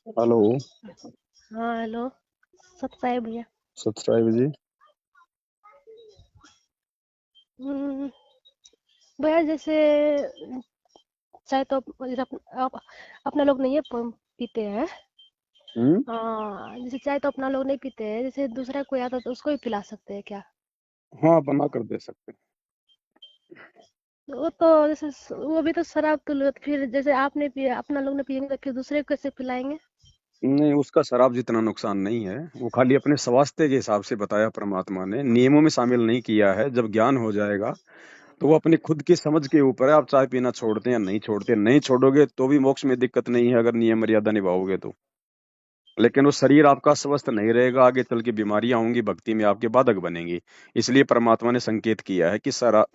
Hello. हाँ, hello. सत्साई भैया। Subscribe जी। हम्म, भैया जैसे चाय तो जैसे आप अपना लोग नहीं है पीते हैं। हम्म। हाँ, जैसे चाय तो अपना लोग नहीं पीते हैं, जैसे दूसरा कोई आता तो उसको भी पिला सकते हैं क्या? हाँ, बना कर दे सकते वो तो जैसे वो भी तो शराब तो फिर जैसे आपने पिया अपना लोग ने पियेंगे तो फिर दूसरे को कैसे पिलाएंगे? हैं। नहीं, उसका शराब जितना नुकसान नहीं है। वो खाली अपने स्वास्थ्य के हिसाब से बताया परमात्मा ने, नियमों में शामिल नहीं किया है। जब ज्ञान हो जाएगा तो वो अपनी खुद की समझ के ऊपर है। आप चाय पीना छोड़ते हैं या नहीं छोड़ते, नहीं छोड़ोगे तो भी मोक्ष में दिक्कत नहीं है, अगर नियम मर्यादा निभाओगे तो। लेकिन वो शरीर आपका स्वस्थ नहीं रहेगा, आगे चल के बीमारियां होंगी, भक्ति में आपके बाधक बनेंगी। इसलिए परमात्मा ने संकेत किया है कि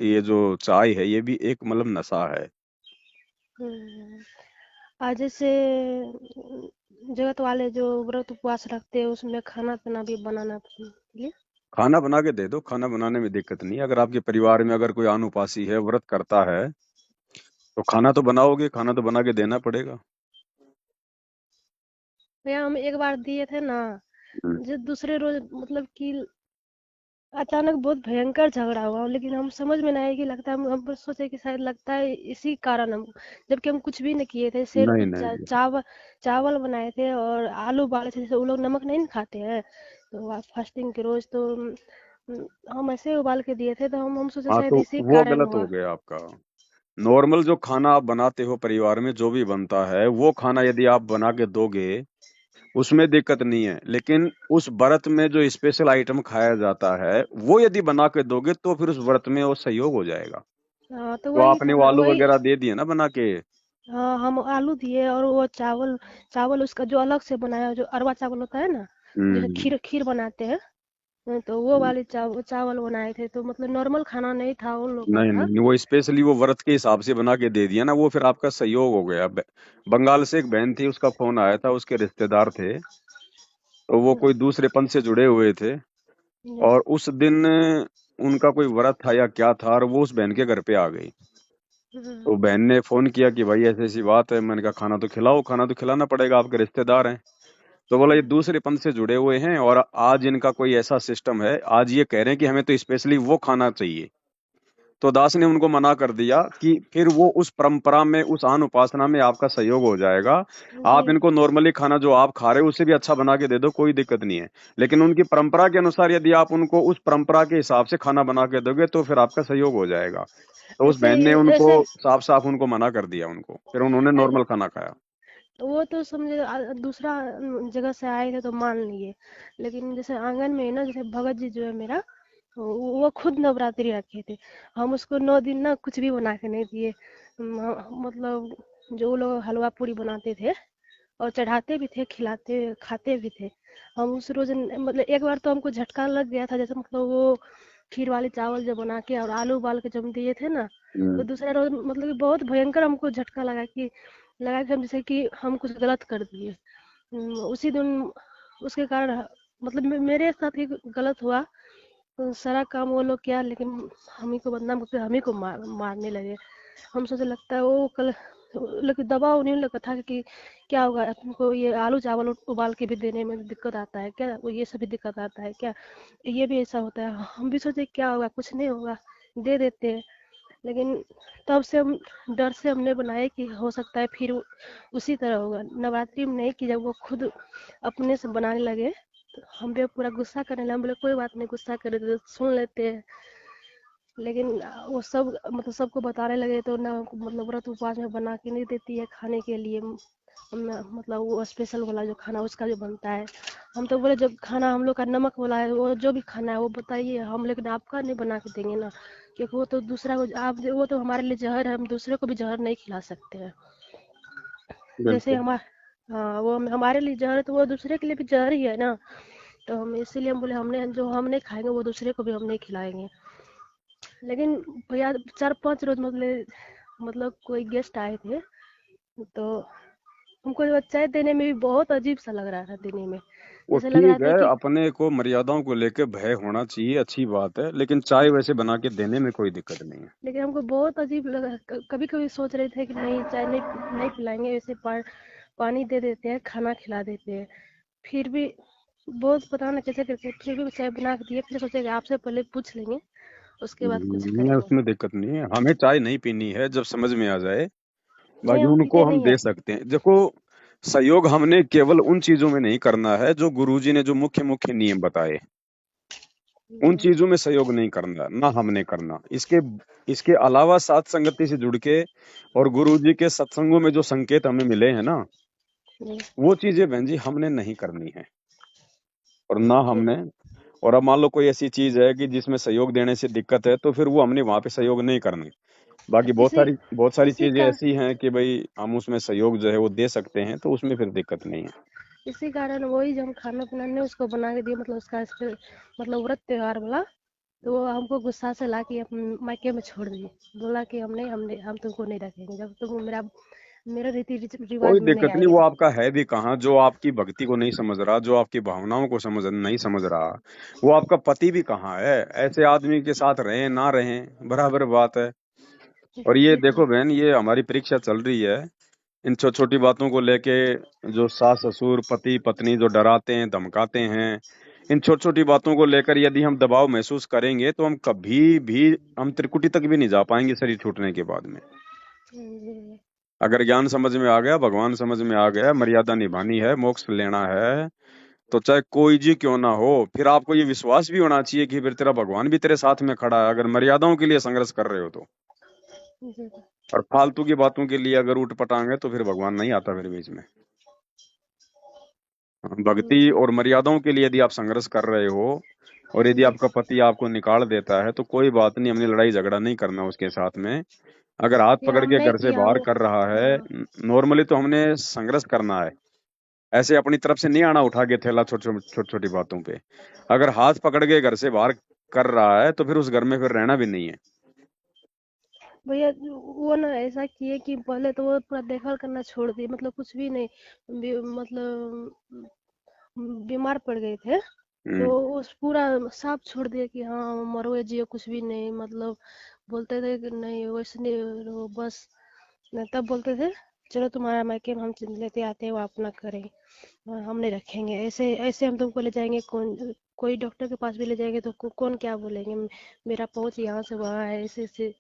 ये जो चाय है ये भी एक मतलब नशा है। हम्म, आज जैसे जगत वाले जो व्रत उपवास रखते हैं उसमें खाना पीना भी बनाना लिए। खाना बना के दे दो, खाना बनाने में दिक्कत नहीं है। अगर आपके परिवार में अगर कोई अनुपासी है, व्रत करता है, तो खाना तो बनाओगे, खाना तो बना के देना पड़ेगा। भैया हम एक बार दिए थे ना, हम्म। जो दूसरे रोज मतलब कि अचानक बहुत भयंकर झगड़ा हुआ, लेकिन हम समझ में नहीं आया कि लगता है हम बस सोचे कि शायद लगता है इसी कारण हम, जबकि हम कुछ भी नहीं किए थे, सिर्फ नहीं नहीं नहीं। चावल चावल बनाए थे और आलू उबाले थे। जैसे वो लोग नमक नहीं ना खाते हैं तो फास्टिंग के रोज तो हम ऐसे उबाल के दिए थे, तो हम सोचे हाँ, शायद तो इसी वो कारण गलत हो हुआ। गया आपका। नॉर्मल जो खाना आप बनाते हो परिवार में, जो भी बनता है वो खाना यदि आप बना के दोगे, उसमें दिक्कत नहीं है। लेकिन उस व्रत में जो स्पेशल आइटम खाया जाता है वो यदि बना के दोगे तो फिर उस व्रत में वो सहयोग हो जाएगा। हाँ तो तो वही आपने था वो ना, आलू वही। वगैरह दे दिए ना बना के। हाँ, हम आलू दिए और वो चावल चावल उसका जो अलग से बनाया, जो अरवा चावल होता है ना, जैसे हम्म। खीर खीर बनाते हैं। तो वो वाले चावल बनाए थे, तो मतलब नॉर्मल खाना नहीं था उन लोग का नहीं था। नहीं, वो स्पेशली वो व्रत के हिसाब से बना के दे दिया ना, वो फिर आपका सहयोग हो गया। बंगाल से एक बहन थी, उसका फोन आया था, उसके रिश्तेदार थे, तो वो कोई दूसरे पंथ से जुड़े हुए थे। और उस दिन उनका कोई व्रत था या क्या था, और वो उस बहन के घर पे आ गई। तो बहन ने फोन किया कि भाई ऐसी ऐसी बात है। मैंने कहा खाना तो खिलाओ, खाना तो खिलाना पड़ेगा, आपके रिश्तेदार हैं। तो बोला ये दूसरे पंथ से जुड़े हुए हैं और आज इनका कोई ऐसा सिस्टम है, आज ये कह रहे हैं कि हमें तो स्पेशली वो खाना चाहिए। तो दास ने उनको मना कर दिया कि फिर वो उस परंपरा में, उस आन उपासना में आपका सहयोग हो जाएगा। जी। आप इनको नॉर्मली खाना जो आप खा रहे हो उससे भी अच्छा बना के दे दो, कोई दिक्कत नहीं है। लेकिन उनकी परंपरा के अनुसार यदि आप उनको उस परंपरा के हिसाब से खाना बना के दोगे तो फिर आपका सहयोग हो जाएगा। तो उस ऐसे बहन ने उनको ऐसे साफ साफ उनको मना कर दिया उनको, फिर उन्होंने नॉर्मल खाना खाया। वो तो समझे दूसरा जगह से आए थे तो मान लिए, लेकिन जैसे आंगन में है ना, जैसे भगत जी जो है मेरा, वो खुद नवरात्रि रखे थे। हम उसको 9 दिन ना कुछ भी बना के नहीं दिए। मतलब जो वो लोग हलवा पूरी बनाते थे और चढ़ाते भी थे, खिलाते खाते भी थे। हम उस रोज मतलब एक बार तो हमको झटका लग गया था, जैसे मतलब वो खीर वाले चावल जो बना के और आलू उबाल के जब दिए थे ना, तो हम्म। दूसरा रोज मतलब कि बहुत भयंकर हमको झटका लगा कि हम जैसे कि हम कुछ गलत कर दिए। उसी दिन उसके कारण मतलब मेरे साथ ही गलत हुआ। तो सारा काम वो लोग किया, लेकिन हम ही को बदनाम करके हम ही को मारने लगे। हम सोचे लगता है वो कल, लेकिन दबाव उन्हीं लोग का था कि क्या होगा तुमको, ये आलू चावल उबाल के भी देने में दिक्कत आता है क्या, वो ये सभी दिक्कत आता है क्या, ये भी ऐसा होता है। हम भी सोचे क्या होगा, कुछ नहीं होगा, दे देते हैं। लेकिन तब से हम डर से हमने बनाए कि हो सकता है फिर उसी तरह होगा। नवरात्रि में नहीं कि जब वो खुद अपने से बनाने लगे तो हम पे पूरा गुस्सा करने लगे। हम बोले कोई बात नहीं, गुस्सा करे तो सुन लेते हैं। लेकिन वो सब मतलब सबको बताने लगे तो ना, मतलब व्रत उपवास में बना के नहीं देती है खाने के लिए। मतलब वो स्पेशल वाला जो खाना उसका जो बनता है, हम तो बोले जो खाना हम लोग का नमक वाला है वो जो भी खाना है वो बताइए हम, लेकिन आपका नहीं बना के देंगे ना, क्योंकि वो तो दूसरा को आप वो तो हमारे लिए जहर है, हम दूसरे को भी जहर नहीं खिला सकते हैं। जैसे बिल्कुल। हमारे, हाँ वो हमारे लिए जहर है तो वो दूसरे के लिए भी जहर ही है ना। तो हम इसीलिए हम बोले हमने जो हम नहीं खाएंगे वो दूसरे को भी हम नहीं खिलाएंगे। लेकिन भैया 4-5 रोज मतलब कोई गेस्ट आए थे, तो हमको वो चाय देने में भी बहुत अजीब सा लग रहा था देने में। वो जैसे लग रहा ठीक था है, कि, अपने को मर्यादाओं को लेके भय होना चाहिए, अच्छी बात है, लेकिन चाय वैसे बना के देने में कोई दिक्कत नहीं है। लेकिन हमको बहुत अजीब लगा। कभी कभी सोच रहे थे कि नहीं चाय नहीं नहीं पिलाएंगे, ऐसे पानी दे देते हैं, खाना खिला देते हैं, फिर भी बहुत पता नहीं कैसे करके फिर भी चाय बना के दिए, फिर सोचे कि आपसे पहले पूछ लेंगे, उसके बाद कुछ करेंगे। उसमें दिक्कत नहीं है, हमें चाय नहीं पीनी है जब समझ में आ जाए। नहीं, बाकी हम उनको पीते हम नहीं दे है। सकते हैं। देखो, सहयोग हमने केवल उन चीजों में नहीं करना है जो गुरुजी ने जो मुख्य मुख्य नियम बताए, उन जी। चीजों में सहयोग नहीं करना ना हमने करना। इसके इसके अलावा साथ संगति से जुड़ के और गुरुजी के सत्संगों में जो संकेत हमें मिले हैं ना, जी। वो चीजें बहन जी हमने नहीं करनी है। और ना जी। हमने, और अब मान लो कोई ऐसी चीज है कि जिसमें सहयोग देने से दिक्कत है, तो फिर वो हमने वहां पे सहयोग नहीं करना। बाकी इसी बहुत सारी इसी चीजें का ऐसी हैं कि भाई हम उसमें सहयोग जो है वो दे सकते हैं, तो उसमें फिर दिक्कत नहीं है। इसी कारण वही जो हम खाना बनाने उसको बना के दिए, मतलब उसका मतलब व्रत त्योहार वाला, तो वो हमको गुस्सा से ला के अपने मायके में छोड़ दिए। बोला कि हम तुमको नहीं रखेंगे जब तुम मेरा रीति कोई रिवाज में नहीं दिक्कत नहीं, वो आएगा। आपका है भी कहाँ जो आपकी भक्ति को नहीं समझ रहा, जो आपकी भावनाओं को नहीं समझ रहा। वो आपका पति भी कहाँ है, ऐसे आदमी के साथ रहें ना रहें बराबर बात है। और ये जी देखो भैया। बहन, ये हमारी परीक्षा चल रही है, इन छोटी छोटी बातों को लेके जो सास ससुर पति पत्नी जो डराते हैं धमकाते हैं, इन छोटी छोटी बातों को लेकर यदि हम दबाव महसूस करेंगे तो हम कभी भी, हम त्रिकुटी तक भी नहीं जा पाएंगे शरीर छूटने के बाद में। जी। अगर ज्ञान समझ में आ गया, भगवान समझ में आ गया, मर्यादा निभानी है, मोक्ष लेना है, तो चाहे कोई जी क्यों ना हो, फिर आपको ये विश्वास भी होना चाहिए कि फिर तेरा भगवान भी तेरे साथ में खड़ा है अगर मर्यादाओं के लिए संघर्ष कर रहे हो तो। जी। और फालतू की बातों के लिए अगर उठ पटांगे तो फिर भगवान नहीं आता फिर बीच में। भक्ति जी। और मर्यादाओं के लिए यदि आप संघर्ष कर रहे हो, और यदि जी। आपका पति आपको निकाल देता है, तो कोई बात नहीं, हमने लड़ाई झगड़ा नहीं करना उसके साथ में। अगर हाथ ये पकड़ हम के नहीं घर से किया बाहर वो। कर रहा है, हाँ। नॉर्मली तो हमने संघर्ष करना है। ऐसे अपनी तरफ से नहीं आना उठा के थैला छोटी छोटी बातों पे। अगर हाथ पकड़ के घर से बाहर कर रहा है तो फिर उस घर में फिर रहना भी नहीं है। भैया वो ना ऐसा किए कि पहले तो वो पूरा देखभाल करना छोड़ दिए, मतलब कुछ भी नहीं, मतलब बीमार पड़ गए थे, तो हम्म। उस पूरा साफ छोड़ दिया कि हाँ मरो या जियो कुछ भी नहीं, मतलब बोलते थे कि नहीं वैसे नहीं रहो बस। नहीं, तब बोलते थे चलो तुम्हारा मायके में हम लेते आते हैं, वो अपना करें, हम नहीं रखेंगे, ऐसे ऐसे हम तुमको ले जाएंगे, कौन कोई डॉक्टर के पास भी ले जाएंगे तो कौन क्या बोलेंगे, मेरा पहुंच यहाँ से वहाँ है, ऐसे ऐसे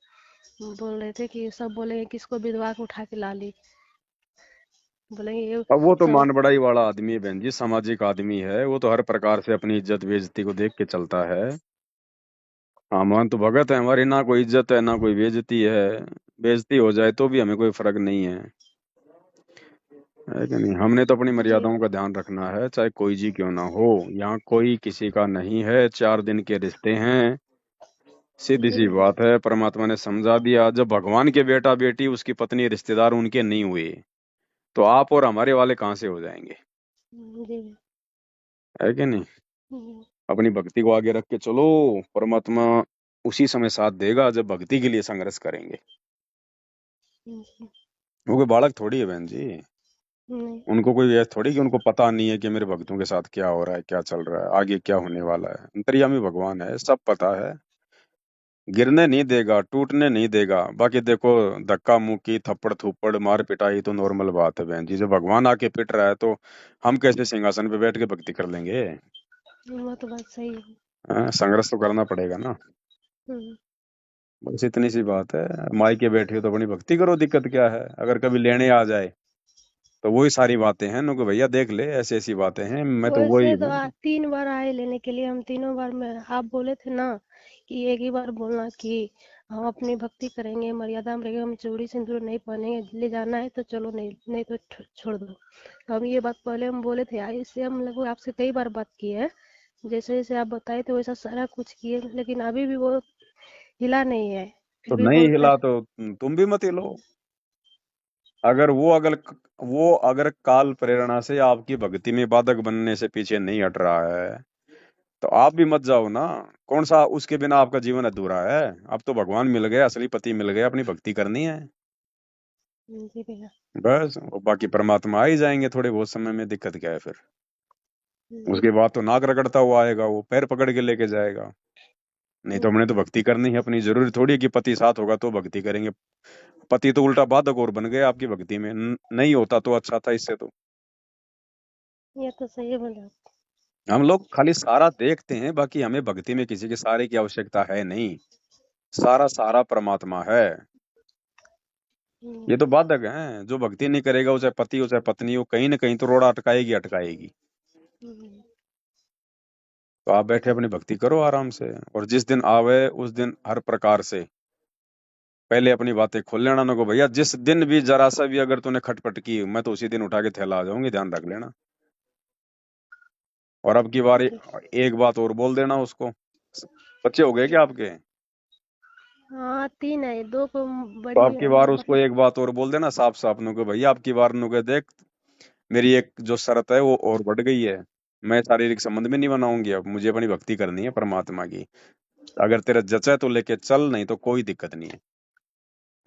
बोल रहे थे कि सब बोलेंगे किसको विधवा को उठा के ला ली, बोलेंगे ये अब वो तो सब। मान बड़ाई वाला आदमी है बहन जी, सामाजिक आदमी है, वो तो हर प्रकार से अपनी इज्जत बेइज्जती को देख के चलता है। हाँ, मान तो भगत है हमारी, ना कोई इज्जत है ना कोई बेइज्जती है। बेइज्जती हो जाए तो भी हमें कोई फर्क नहीं है कि नहीं। हमने तो अपनी जी। मर्यादाओं का ध्यान रखना है, चाहे कोई जी क्यों ना हो। यहाँ कोई किसी का नहीं है, 4 दिन के रिश्ते हैं, सीधी जी सी भैया। बात है। परमात्मा ने समझा दिया, जब भगवान के बेटा बेटी उसकी पत्नी रिश्तेदार उनके नहीं हुए, तो आप और हमारे वाले कहाँ से हो जाएंगे, जी। है कि नहीं। जी। अपनी भक्ति को आगे रख के चलो, परमात्मा उसी समय साथ देगा जब भक्ति के लिए संघर्ष करेंगे। जी। वो कोई बालक थोड़ी है बहन जी, नहीं। उनको कोई ऐसा थोड़ी कि उनको पता नहीं है कि मेरे भक्तों के साथ क्या हो रहा है, क्या चल रहा है, आगे क्या होने वाला है। अंतर्यामी भगवान है, सब पता है। गिरने नहीं देगा, टूटने नहीं देगा। बाकी देखो, धक्का मुक्की थप्पड़ थुप्पड़ मार पिटाई तो नॉर्मल बात है बहन जी, जब भगवान आके पिट रहा है तो हम कैसे सिंहासन पे बैठ के भक्ति कर लेंगे। वो तो बात सही है। संघर्ष तो करना पड़ेगा ना। हम्म। बस इतनी सी बात है। मायके बैठे हो तो अपनी भक्ति करो, दिक्कत क्या है। अगर कभी लेने आ जाए तो वही सारी बातें हैं नु, भैया देख ले ऐसी ऐसी बातें हैं, मैं तो वही वैसे तो हूँ। 3 बार आए लेने के लिए, हम तीनों बार में आप बोले थे ना कि एक ही बार बोलना कि हम अपनी भक्ति करेंगे, मर्यादा में रहेंगे, हम चूड़ी सिंदूर नहीं पहनेंगे, ले जाना है तो चलो, नहीं नहीं तो छोड़ दो। तो हम ये बात पहले हम बोले थे, इससे हम लोग आपसे कई बार बात की है, जैसे जैसे आप बताए थे वैसा सारा कुछ किए, लेकिन अभी भी वो हिला नहीं है, फिर तो भी नहीं बोलते हिला हैं। तो तुम भी मत हिलो। अगर काल प्रेरणा से आपकी भक्ति में बाधक बनने से पीछे नहीं हट रहा है, तो आप भी मत जाओ ना। कौन सा उसके बिना आपका जीवन अधूरा है। अब तो भगवान मिल गए, असली पति मिल गए, अपनी भक्ति करनी है जी भैया। बस। और बाकी परमात्मा आ ही जाएंगे थोड़े बहुत समय में, दिक्कत क्या है फिर। जी। उसके बाद तो नाक रगड़ता हुआ आएगा, वो पैर पकड़ के लेके जाएगा। नहीं तो हमने तो भक्ति करनी है अपनी, जरूरी थोड़ी है कि पति साथ होगा तो भक्ति करेंगे। पति तो उल्टा बाधक और बन गए आपकी भक्ति में, नहीं होता तो अच्छा था इससे तो। ये तो सही बोला। हम लोग खाली सारा देखते हैं, बाकी हमें भक्ति में किसी के सहारे की आवश्यकता है नहीं। सारा सारा परमात्मा है। हम्म, ये तो बाधक है, जो भक्ति नहीं करेगा, वो चाहे पति हो चाहे पत्नी हो, कहीं ना कहीं तो रोड़ा अटकाएगी अटकाएगी। हम्म, तो आप बैठे अपनी भक्ति करो आराम से, और जिस दिन आवे उस दिन हर प्रकार से पहले अपनी बातें खोल लेना ना, को भैया जिस दिन भी जरा सा भी अगर तूने खटपट की, मैं तो उसी दिन उठा के थैला आ जाऊंगी, ध्यान रख लेना। और अब की बार ठीक। एक बात और बोल देना उसको। बच्चे हो गए क्या आपके? हाँ 3 है, 2 को तो बड़ी अब की बार उसको मतलब। एक बात और बोल देना साफ साफ नु को, भैया अब की बार नु के देख, मेरी एक जो शर्त है वो और बढ़ गई है। मैं शारीरिक संबंध में नहीं बनाऊंगी, अब मुझे अपनी भक्ति करनी है परमात्मा की। अगर तेरा जचा है तो लेके चल, नहीं तो कोई दिक्कत नहीं है।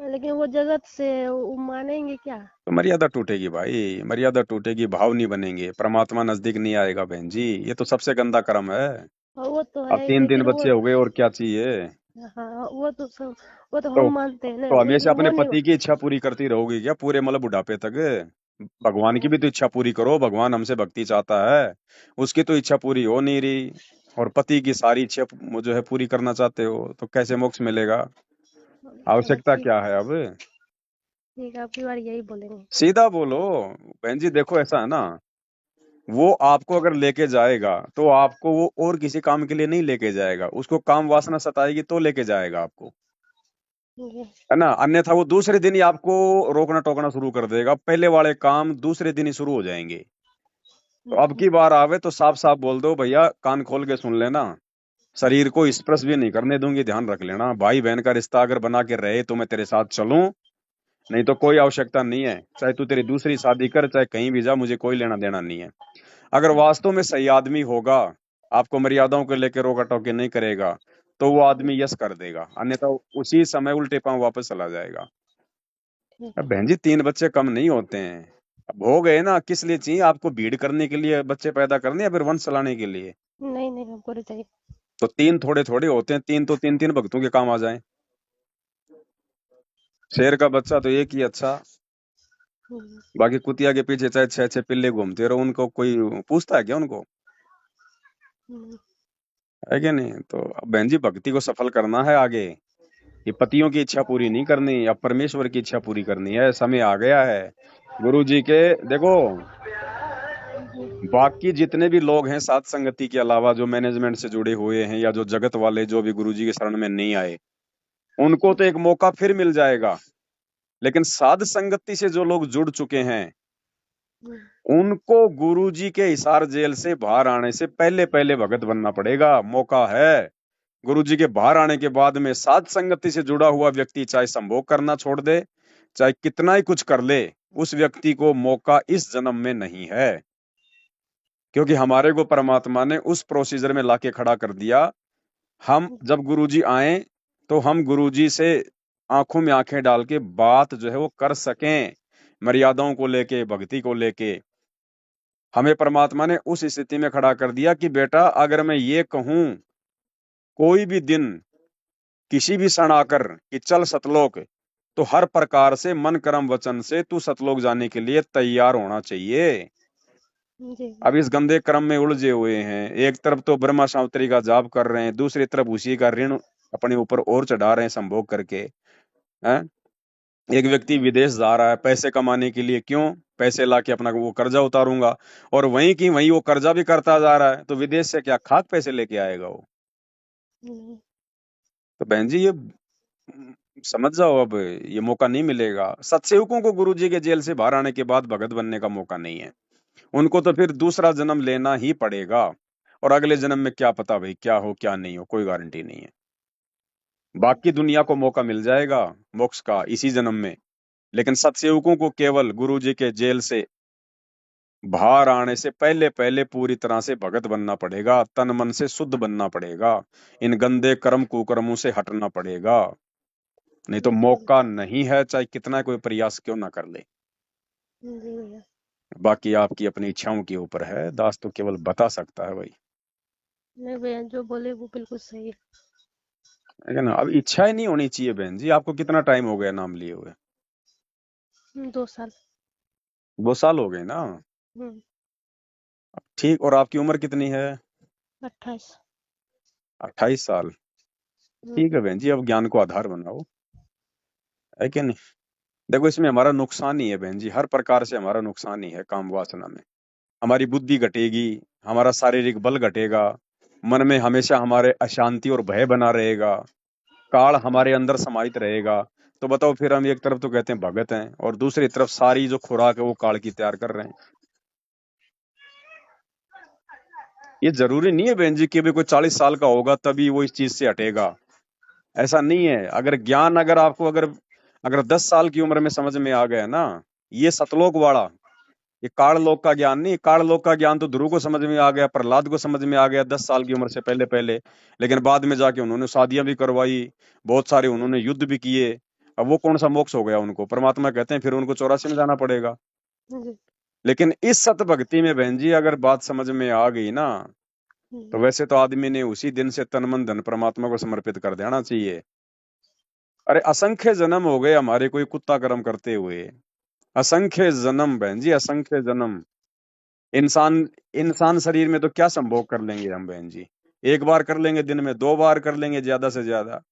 लेकिन वो जगत से वो मानेंगे क्या? तो मर्यादा टूटेगी भाई, मर्यादा टूटेगी, भाव नहीं बनेंगे, परमात्मा नजदीक नहीं आएगा बहन जी। ये तो सबसे गंदा कर्म है। हाँ, वो तो अब है तीन तीन लेकिन वो। बच्चे हो गए, और क्या चाहिए? हाँ वो तो सब, वो तो तो हम मानते हैं तो ना, हमेशा लेकिन अपने वो नहीं। पति की इच्छा पूरी करती रहोगी क्या पूरे मतलब बुढ़ापे तक? भगवान की भी तो इच्छा पूरी करो, भगवान हमसे भक्ति चाहता है। उसकी तो इच्छा पूरी हो नहीं रही, और पति की सारी इच्छा जो है पूरी करना चाहते हो, तो कैसे मोक्ष मिलेगा? चलो आवश्यकता ठीक। क्या है अब? ठीक है, अब की बार यही बोलेंगे। सीधा बोलो। बहन जी देखो, ऐसा है ना, वो आपको अगर लेके जाएगा तो आपको वो और किसी काम के लिए नहीं लेके जाएगा, उसको काम वासना सताएगी तो लेके जाएगा आपको, जी। है ना। अन्यथा वो दूसरे दिन ही आपको रोकना टोकना शुरू कर देगा, पहले वाले काम दूसरे दिन ही शुरू हो जाएंगे। तो अब जी। की बार आवे तो साफ साफ बोल दो, भैया कान खोल के सुन लेना, शरीर को स्पर्श भी नहीं करने दूंगी, ध्यान रख लेना। भाई बहन का रिश्ता अगर बना के रहे तो मैं तेरे साथ चलूं, नहीं तो कोई आवश्यकता नहीं है। चाहे तू तेरी दूसरी शादी कर, चाहे कहीं भी जा, मुझे कोई लेना देना नहीं है। अगर वास्तव में सही आदमी होगा, आपको मर्यादाओं को लेकर रोका टोकी नहीं करेगा, तो वो आदमी यस कर देगा, अन्यथा उसी समय उल्टे पांव वापस चला जाएगा। ठीक अब है। बहन जी 3 बच्चे कम नहीं होते हैं। अब हो गए ना, किस लिए चाहिए आपको? भीड़ करने के लिए बच्चे पैदा करने, या फिर वंश चलाने के लिए? नहीं नहीं, हमको नहीं चाहिए। तो 3 थोड़े थोड़े होते हैं, 3 तो 3 3 भक्तों के काम आ जाएं। शेर का बच्चा तो एक ही अच्छा। हम्म, बाकी कुतिया के पीछे चाहे 6 6 पिल्ले घूमते रहो, उनको कोई पूछता है क्या उनको? हम्म, है क्या नहीं? तो अब बहन जी भक्ति को सफल करना है आगे। ये पतियों की इच्छा पूरी नहीं करनी, अब परमेश्वर की इच्छा पूरी करनी है। समय आ गया है गुरु जी के। देखो, बाकी जितने भी लोग हैं साध संगति के अलावा, जो मैनेजमेंट से जुड़े हुए हैं या जो जगत वाले जो भी गुरु जी के शरण में नहीं आए, उनको तो एक मौका फिर मिल जाएगा। लेकिन साध संगति से जो लोग जुड़ चुके हैं, हम्म, उनको गुरुजी के हिसार जेल से बाहर आने से पहले पहले भगत बनना पड़ेगा। मौका है। गुरुजी के बाहर आने के बाद में साध संगति से जुड़ा हुआ व्यक्ति चाहे संभोग करना छोड़ दे, चाहे कितना ही कुछ कर ले, उस व्यक्ति को मौका इस जन्म में नहीं है। क्योंकि हमारे को परमात्मा ने उस प्रोसीजर में लाके खड़ा कर दिया। हम जब गुरुजी आए तो हम गुरुजी से आंखों में आंखें डाल के बात जो है वो कर सकें, मर्यादाओं को लेके, भक्ति को लेके। हमें परमात्मा ने उस स्थिति में खड़ा कर दिया कि बेटा अगर मैं ये कहूं कोई भी दिन, किसी भी क्षण आकर कि चल सतलोक, तो हर प्रकार से मन कर्म वचन से तू सतलोक जाने के लिए तैयार होना चाहिए। जी। अब इस गंदे क्रम में उलझे हुए हैं, एक तरफ तो ब्रह्मा शांति का जाप कर रहे हैं, दूसरी तरफ उसी का ऋण अपने ऊपर और चढ़ा रहे हैं संभोग करके। हैं? एक व्यक्ति विदेश जा रहा है पैसे कमाने के लिए, क्यों? पैसे लाके अपना वो कर्जा उतारूंगा, और वहीं की वहीं वो कर्जा भी करता जा रहा है, तो विदेश से क्या खाक पैसे लेके आएगा वो? हम्म, तो बहन जी ये समझ जाओ, अब ये मौका नहीं मिलेगा। सत्सेवकों को गुरुजी के जेल से बाहर आने के बाद भगत बनने का मौका नहीं है। उनको तो फिर दूसरा जन्म लेना ही पड़ेगा, और अगले जन्म में क्या पता भाई क्या हो क्या नहीं हो, कोई गारंटी नहीं है। बाकी दुनिया को मौका मिल जाएगा मोक्ष का इसी जन्म में, लेकिन सत्सेवकों को केवल गुरुजी के जेल से बाहर आने से पहले पहले पूरी तरह से भगत बनना पड़ेगा, तन मन से शुद्ध बनना पड़ेगा, इन गंदे कर्म कुकर्मों से हटना पड़ेगा। नहीं तो जी। मौका नहीं है, चाहे कितना कोई प्रयास क्यों ना कर ले। जी भैया। बाकी आपकी अपनी इच्छाओं के ऊपर है, दास तो केवल बता सकता है भाई। नहीं भैया, जो बोले वो बिल्कुल सही है। है ना। अब इच्छा ही नहीं होनी चाहिए बहन जी। आपको कितना टाइम हो गया नाम लिए हुए? 2 साल। 2 साल हो गए ना। हम्म। ठीक, और आपकी उम्र कितनी है? 28। 28 साल। ठीक हम्म। है बहन जी, अब ज्ञान को आधार बनाओ, है कि नहीं। देखो इसमें हमारा नुकसान ही है बहन जी, हर प्रकार से हमारा नुकसान ही है काम वासना में। हमारी बुद्धि घटेगी, हमारा शारीरिक बल घटेगा, मन में हमेशा हमारे अशांति और भय बना रहेगा, काल हमारे अंदर समाहित रहेगा। तो बताओ फिर हम एक तरफ तो कहते हैं भगत हैं, और दूसरी तरफ सारी जो खुराक है वो काल की तैयार कर रहे हैं। ये जरूरी नहीं है बहन जी कि भी कोई 40 साल का होगा तभी वो इस चीज से हटेगा। ऐसा नहीं है। अगर ज्ञान, अगर आपको, अगर अगर 10 साल की उम्र में समझ में आ गया ना, ये सतलोक वाला, ये काल लोक का ज्ञान नहीं। काल लोक का ज्ञान तो ध्रुव को समझ में आ गया, प्रहलाद को समझ में आ गया 10 साल की उम्र से पहले पहले। लेकिन बाद में जाके उन्होंने शादियां भी करवाई, बहुत सारे उन्होंने युद्ध भी किए। अब वो कौन सा मोक्ष हो गया उनको? परमात्मा कहते हैं फिर उनको 84 में जाना पड़ेगा। जी। लेकिन इस सत भक्ति में बहन जी अगर बात समझ में आ गई ना, तो हम्म। वैसे तो आदमी ने उसी दिन से तन मन धन परमात्मा को समर्पित कर देना चाहिए। अरे असंख्य जन्म हो गए हमारे कोई कुत्ता कर्म करते हुए, असंख्य जन्म बहन जी, असंख्य जन्म। इंसान इंसान शरीर में तो क्या संभोग कर लेंगे हम बहन जी? एक बार कर लेंगे, दिन में 2 बार कर लेंगे ज्यादा से ज्यादा।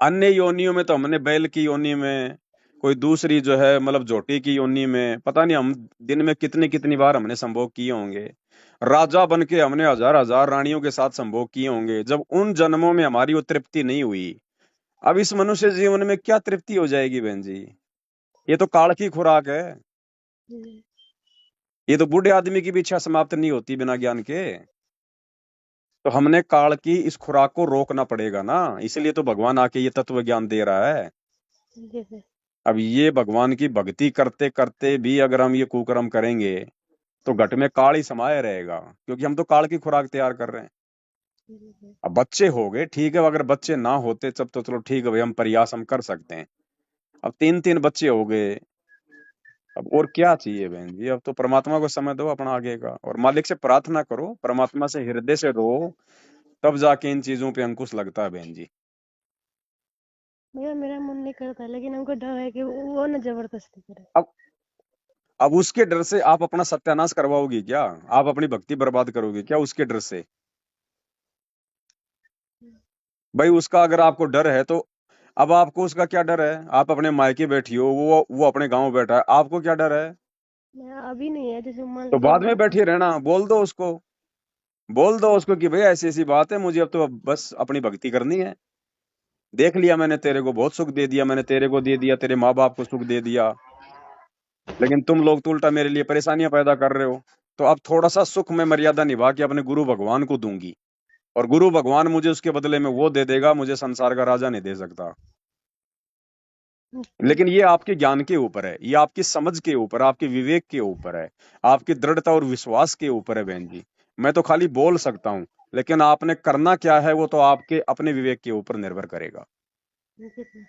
अन्य योनियों में तो हमने बैल की योनि में, कोई दूसरी जो है मतलब झोटी की योनि में, पता नहीं हम दिन में कितनी कितनी बार हमने संभोग किए होंगे। राजा बन के हमने हजार हजार रानियों के साथ संभोग किए होंगे। जब उन जन्मों में हमारी वो तृप्ति नहीं हुई, अब इस मनुष्य जीवन में क्या तृप्ति हो जाएगी बहन जी? ये तो काल की खुराक है। हम्म। ये तो बूढ़े आदमी की भी इच्छा समाप्त नहीं होती बिना ज्ञान के। तो हमने काल की इस खुराक को रोकना पड़ेगा ना, इसलिए तो भगवान आके ये तत्व ज्ञान दे रहा है। जी जी। अब ये भगवान की भक्ति करते करते भी अगर हम ये कुकर्म करेंगे, तो घट में काल ही समाये रहेगा, क्योंकि हम तो काल की खुराक तैयार कर रहे हैं। जी जी। अब बच्चे हो गए ठीक है, अगर बच्चे ना होते तब तो चलो ठीक है भाई, हम प्रयास हम कर सकते हैं। अब 3 3 बच्चे हो गए, अब और क्या चाहिए बहन जी? अब तो परमात्मा को समय दो अपना आगे का, और मालिक से प्रार्थना करो, परमात्मा से हृदय से रो, तब जाके इन चीजों पे अंकुश लगता है बहन जी। भैया मेरा मन नहीं करता, लेकिन हमको डर है कि वो ना जबरदस्ती करे। अब अब उसके डर से आप अपना सत्यानाश करवाओगी क्या? आप अपनी भक्ति बर्बाद करोगे क्या उसके डर से? भाई उसका अगर आपको डर है तो, अब आपको उसका क्या डर है? आप अपने मायके बैठी हो, वो अपने गांव बैठा है, आपको क्या डर है? मैं अभी नहीं है, जैसे मान तो लीजिए बाद में हम। बैठी रहना, बोल दो उसको, बोल दो उसको कि भाई ऐसी ऐसी बात है, मुझे अब तो बस अपनी भक्ति करनी है। देख लिया मैंने तेरे को, बहुत सुख दे दिया मैंने तेरे को, दे दिया तेरे माँ बाप को सुख दे दिया, लेकिन तुम लोग तो उल्टा मेरे लिए परेशानियां पैदा कर रहे हो। तो अब थोड़ा सा सुख में मर्यादा निभा के अपने गुरु भगवान को दूंगी, और गुरु भगवान मुझे उसके बदले में वो दे देगा, मुझे संसार का राजा नहीं दे सकता। जी। लेकिन ये आपके ज्ञान के ऊपर है, ये आपकी समझ के ऊपर, आपके विवेक के ऊपर है, आपकी दृढ़ता और विश्वास के ऊपर है बहन जी। मैं तो खाली बोल सकता हूँ, लेकिन आपने करना क्या है वो तो आपके अपने विवेक के ऊपर निर्भर करेगा। जी जी।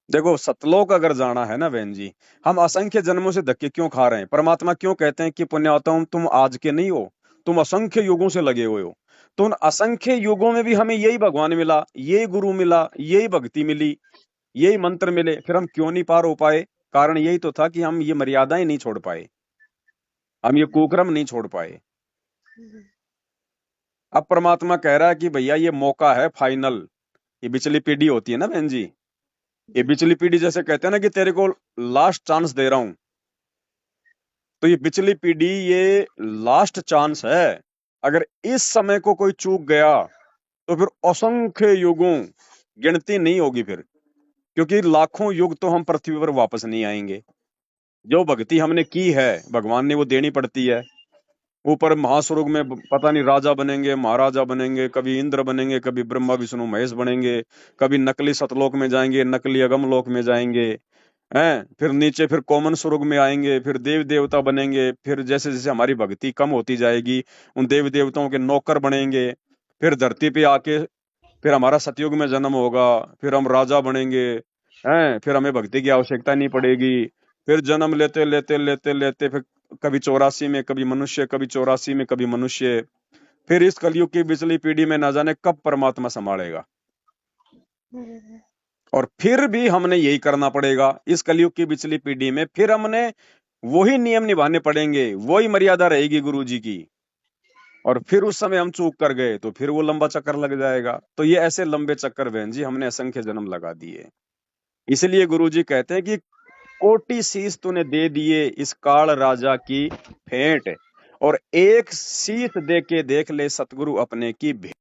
देखो सतलोक अगर जाना है ना बहन जी, हम असंख्य जन्मों से धक्के क्यों खा रहे हैं? परमात्मा क्यों कहते हैं कि पुण्यात्म तुम आज के नहीं हो, तुम असंख्य युगों से लगे हुए हो। तो उन असंख्य युगों में भी हमें यही भगवान मिला, यही गुरु मिला, यही भक्ति मिली, यही मंत्र मिले, फिर हम क्यों नहीं पार हो पाए? कारण यही तो था कि हम ये मर्यादाएं नहीं छोड़ पाए, हम ये कुक्रम नहीं छोड़ पाए। जी। अब परमात्मा कह रहा है कि भैया ये मौका है फाइनल। ये बिचली पीढ़ी होती है ना बहन जी, ये जी। बिचली पीढ़ी जैसे कहते हैं ना कि तेरे को लास्ट चांस दे रहा हूं, तो ये बिचली पीढ़ी ये लास्ट चांस है। अगर इस समय को कोई चूक गया तो फिर असंख्य युगों गिनती नहीं होगी फिर, क्योंकि लाखों युग तो हम पृथ्वी पर वापस नहीं आएंगे। जो भक्ति हमने की है भगवान ने वो देनी पड़ती है। ऊपर महास्वर्ग में पता नहीं राजा बनेंगे, महाराजा बनेंगे, कभी इंद्र बनेंगे, कभी ब्रह्मा विष्णु महेश बनेंगे, कभी नकली सतलोक में जाएंगे, नकली अगम लोक में जाएंगे, हैं, फिर नीचे फिर कॉमन स्वर्ग में आएंगे, फिर देव देवता बनेंगे, फिर जैसे जैसे हमारी भक्ति कम होती जाएगी उन देव देवताओं के नौकर बनेंगे, फिर धरती पे आके फिर हमारा सतयुग में जन्म होगा, फिर हम राजा बनेंगे, हैं, फिर हमें भक्ति की आवश्यकता नहीं पड़ेगी। फिर जन्म लेते लेते लेते लेते फिर कभी 84 में कभी मनुष्य, कभी 84 में कभी मनुष्य, फिर इस कलयुग की पिछली पीढ़ी में ना जाने कब परमात्मा संभालेगा। और फिर भी हमने यही करना पड़ेगा इस कलयुग की पिछली पीढ़ी में, फिर हमने वही नियम निभाने पड़ेंगे, वही मर्यादा रहेगी गुरु जी की। और फिर उस समय हम चूक कर गए तो फिर वो लंबा चक्कर लग जाएगा। तो ये ऐसे लंबे चक्कर बहन जी हमने असंख्य जन्म लगा दिए। इसलिए गुरु जी कहते हैं कि कोटि शीश तूने दे दिए इस काल राजा की भेंट, और एक शीश दे के देख ले सतगुरु अपने की भेंट।